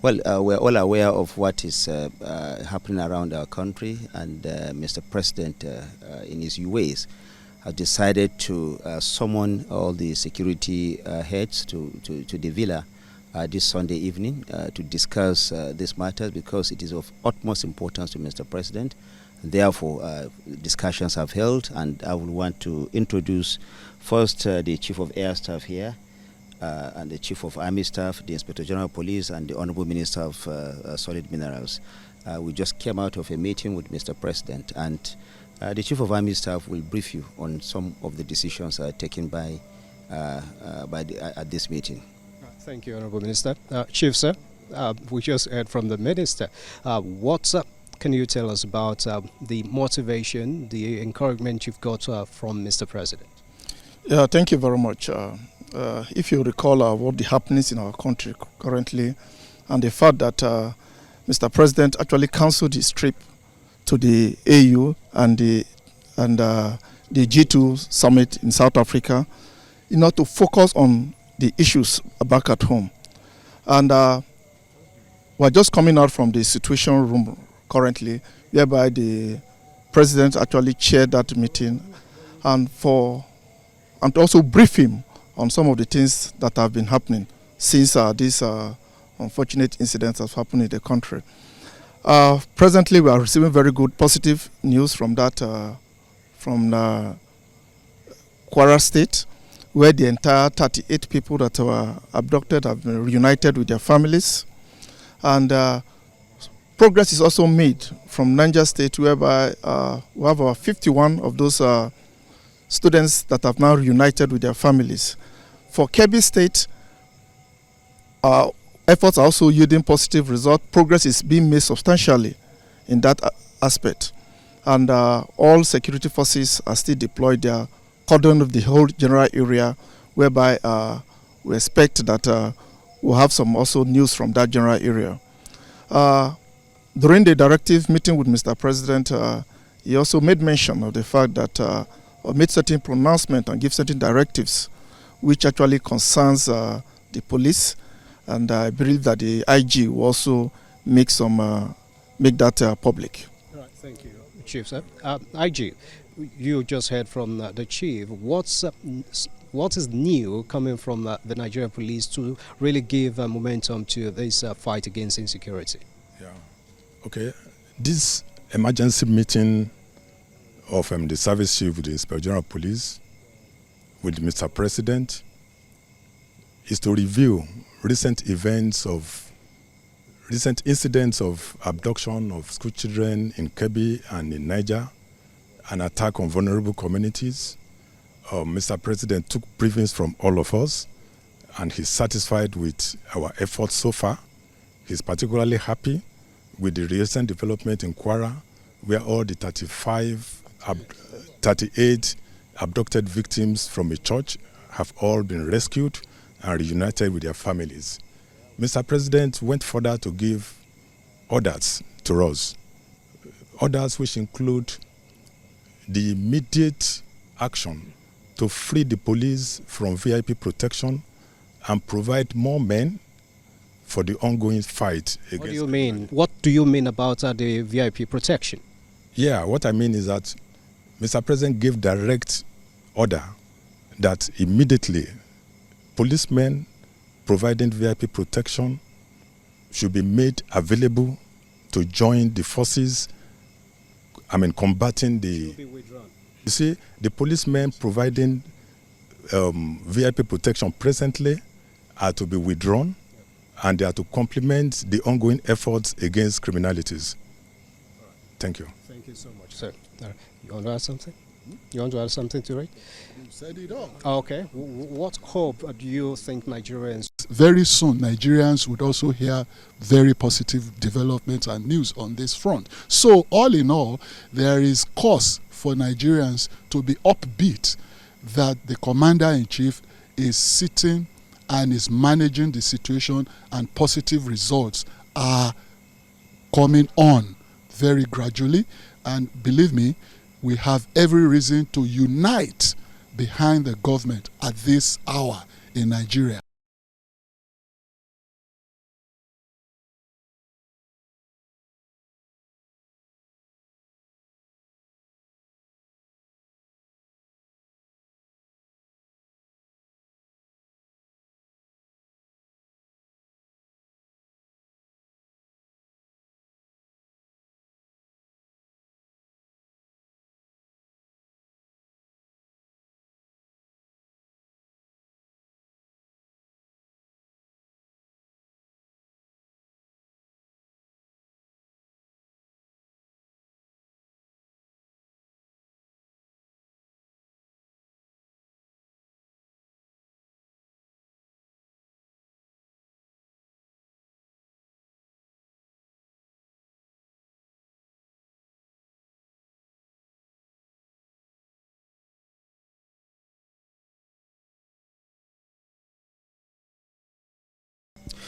Well, we're all aware of what is happening around our country, and Mr. President, in his ways, has decided to summon all the security heads to the villa this Sunday evening to discuss this matter, because it is of utmost importance to Mr. President. Therefore, discussions have held, and I would want to introduce first the Chief of Air Staff here, and the Chief of Army Staff, the Inspector General of Police, and the Honorable Minister of Solid Minerals. We just came out of a meeting with Mr. President, and the Chief of Army Staff will brief you on some of the decisions taken at this meeting. Thank you, Honorable Minister. Chief, sir, we just heard from the Minister. What can you tell us about the motivation, the encouragement you've got from Mr. President? Yeah, thank you very much. If you recall what the happenings in our country currently, and the fact that Mr. President actually cancelled his trip to the AU and the G2 summit in South Africa, to focus on the issues back at home. And we're just coming out from the situation room currently, whereby the president actually chaired that meeting and also brief him on some of the things that have been happening since these unfortunate incidents have happened in the country. Presently, we are receiving very good positive news from from Kwara State, where the entire 38 people that were abducted have been reunited with their families. And progress is also made from Niger State, whereby we have about 51 of those students that have now reunited with their families. For Kebbi State, efforts are also yielding positive results. Progress is being made substantially in that aspect. And all security forces are still deployed there, cordon of the whole general area, whereby we expect that we'll have some also news from that general area. During the directive meeting with Mr. President, he also made mention of the fact that or made certain pronouncements and give certain directives which actually concerns the police, and I believe that the IG will also make that public. All right, thank you, Chief, sir. IG, you just heard from the Chief. What is new coming from the Nigerian police to really give momentum to this fight against insecurity? Yeah, okay. This emergency meeting of the Service Chief with the Inspector General of Police with Mr. President is to review recent incidents of abduction of school children in Kebbi and in Niger, an attack on vulnerable communities. Mr. President took briefings from all of us, and he's satisfied with our efforts so far. He's particularly happy with the recent development in Kwara, where all the 38 abducted victims from a church have all been rescued and reunited with their families. Mr. President went further to give orders to us, orders which include the immediate action to free the police from VIP protection and provide more men for the ongoing fight against. What do you mean? What do you mean about the VIP protection? Yeah, what I mean is that Mr. President gave direct order that immediately policemen providing VIP protection should be made available to join the forces, combating the... You see, the policemen providing VIP protection presently are to be withdrawn, and they are to complement the ongoing efforts against criminalities. Thank you. Thank you so much, sir. You want to add something? You want to add something to it? You said it all. Okay. What hope do you think Nigerians... Very soon, Nigerians would also hear very positive developments and news on this front. So, all in all, there is cause for Nigerians to be upbeat that the Commander-in-Chief is sitting and is managing the situation, and positive results are coming on very gradually. And believe me, we have every reason to unite behind the government at this hour in Nigeria.